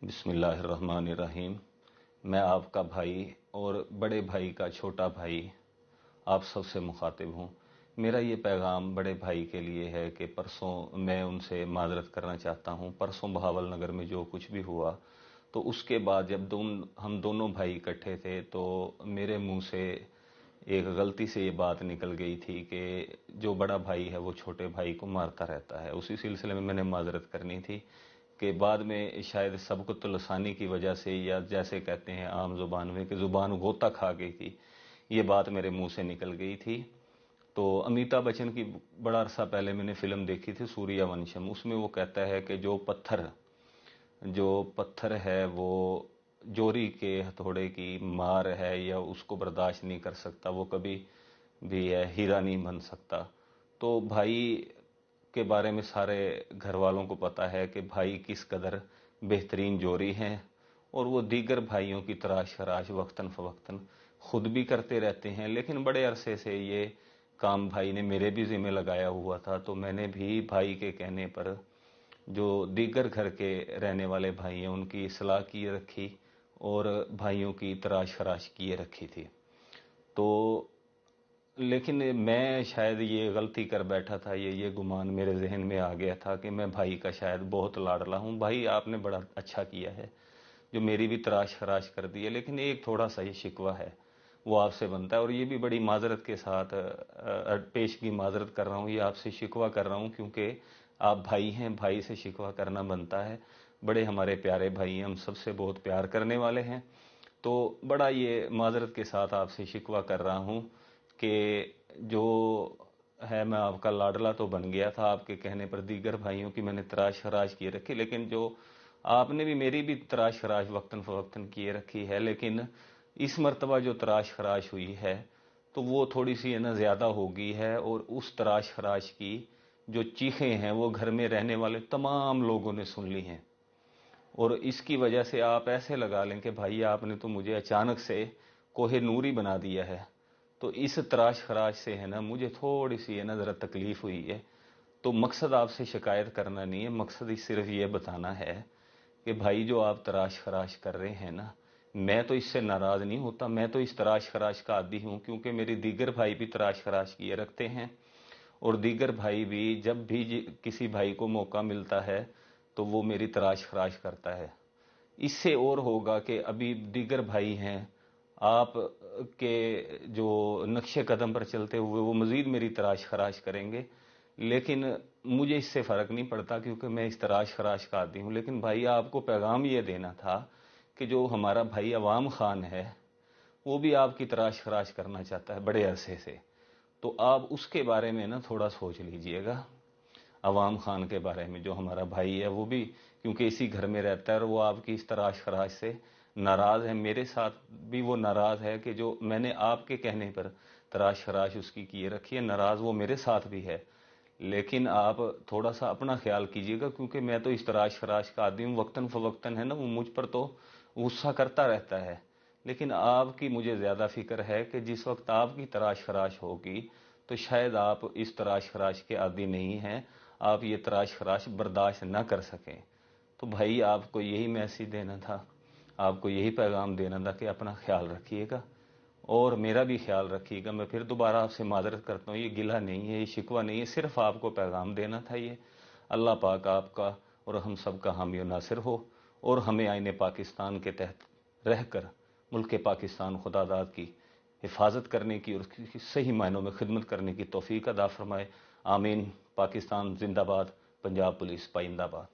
बिस्मिल्लाहिर्रहमानिर्रहीम। मैं आपका भाई और बड़े भाई का छोटा भाई आप सबसे मुखातिब हूँ। मेरा ये पैगाम बड़े भाई के लिए है कि परसों मैं उनसे माजरत करना चाहता हूँ। परसों बहावल नगर में जो कुछ भी हुआ, तो उसके बाद जब हम दोनों भाई इकट्ठे थे तो मेरे मुंह से एक गलती से ये बात निकल गई थी कि जो बड़ा भाई है वो छोटे भाई को मारता रहता है। उसी सिलसिले में मैंने माजरत करनी थी कि बाद में शायद सबकुत लसानी की वजह से, या जैसे कहते हैं आम जुबान में कि जुबान गोता खा गई थी, ये बात मेरे मुंह से निकल गई थी। तो अमिताभ बच्चन की बड़ा अरसा पहले मैंने फिल्म देखी थी सूर्यवंशम। उसमें वो कहता है कि जो पत्थर है वो जोरी के हथौड़े की मार है या उसको बर्दाश्त नहीं कर सकता, वो कभी भी है हीरा नहीं बन सकता। तो भाई के बारे में सारे घर वालों को पता है कि भाई किस कदर बेहतरीन जोरी हैं, और वो दीगर भाइयों की तराश खराश वक्तन फवक्तन खुद भी करते रहते हैं। लेकिन बड़े अरसे से ये काम भाई ने मेरे भी जिम्मे लगाया हुआ था, तो मैंने भी भाई के कहने पर जो दीगर घर के रहने वाले भाई हैं उनकी इस्लाह किए रखी और भाइयों की तराश खराश किए रखी थी। तो लेकिन मैं शायद ये गलती कर बैठा था, ये गुमान मेरे जहन में आ गया था कि मैं भाई का शायद बहुत लाडला हूँ। भाई आपने बड़ा अच्छा किया है जो मेरी भी तराश खराश कर दी है, लेकिन एक थोड़ा सा ही शिकवा है, वो आपसे बनता है। और ये भी बड़ी माजरत के साथ पेश की माजरत कर रहा हूँ, ये आपसे शिकवा कर रहा हूँ क्योंकि आप भाई हैं, भाई से शिकवा करना बनता है। बड़े हमारे प्यारे भाई हैं, हम सबसे बहुत प्यार करने वाले हैं। तो बड़ा ये माजरत के साथ आपसे शिकवा कर रहा हूँ कि जो है, मैं आपका लाडला तो बन गया था, आपके कहने पर दीगर भाइयों की मैंने तराश खराश किए रखी, लेकिन जो आपने भी मेरी भी तराश खराश वक्तन फवक्तन किए रखी है। लेकिन इस मर्तबा जो तराश खराश हुई है तो वो थोड़ी सी है ना ज़्यादा हो गई है, और उस तराश खराश की जो चीखें हैं वो घर में रहने वाले तमाम लोगों ने सुन ली हैं। और इसकी वजह से आप ऐसे लगा लें कि भाई आपने तो मुझे अचानक से कोहे नूरी बना दिया है। तो इस तराश खराश से है ना मुझे थोड़ी सी है ना ज़रा तकलीफ़ हुई है। तो मकसद आपसे शिकायत करना नहीं है, मकसद ही सिर्फ ये बताना है कि भाई जो आप तराश खराश कर रहे हैं ना, मैं तो इससे नाराज़ नहीं होता, मैं तो इस तराश खराश का आदी हूँ क्योंकि मेरे दीगर भाई भी तराश खराश किए रखते हैं। और दीगर भाई भी जब भी किसी भाई को मौका मिलता है तो वो मेरी तराश खराश करता है। इससे और होगा कि अभी दीगर भाई हैं आप के जो नक्शे कदम पर चलते हुए वो मज़ीद मेरी तराश खराश करेंगे। लेकिन मुझे इससे फ़र्क नहीं पड़ता क्योंकि मैं इस तराश खराश का आदी हूँ। लेकिन भाई आपको पैगाम ये देना था कि जो हमारा भाई अवाम खान है वो भी आपकी तराश खराश करना चाहता है बड़े अरसे से। तो आप उसके बारे में ना थोड़ा सोच लीजिएगा। अवाम खान के बारे में, जो हमारा भाई है वो भी क्योंकि इसी घर में रहता है और वो आपकी इस तराश खराश से नाराज़ है। मेरे साथ भी वो नाराज़ है कि जो मैंने आपके कहने पर तराश खराश उसकी किए रखी है, नाराज़ वो मेरे साथ भी है। लेकिन आप थोड़ा सा अपना ख्याल कीजिएगा क्योंकि मैं तो इस तराश खराश का आदमी हूँ। वक्तन फवक्तन है ना वो मुझ पर तो गुस्सा करता रहता है, लेकिन आपकी मुझे ज़्यादा फिक्र है कि जिस वक्त आपकी तराश खराश होगी तो शायद आप इस तराश खराश के आदी नहीं हैं, आप ये तराश खराश बर्दाश्त ना कर सकें। तो भाई आपको यही मैसेज देना था, आपको यही पैगाम देना था कि अपना ख्याल रखिएगा और मेरा भी ख्याल रखिएगा। मैं फिर दोबारा आपसे माजरत करता हूँ, ये गिला नहीं है, ये शिकवा नहीं है, सिर्फ आपको पैगाम देना था ये। अल्लाह पाक आपका और हम सब का हामी और नासिर हो, और हमें आईने पाकिस्तान के तहत रहकर मुल्क पाकिस्तान खुदादाद की हिफाजत करने की और उसकी सही मायनों में खिदमत करने की तौफीक अता फरमाए। आमीन। पाकिस्तान जिंदाबाद, पंजाब पुलिस पाइंदाबाद।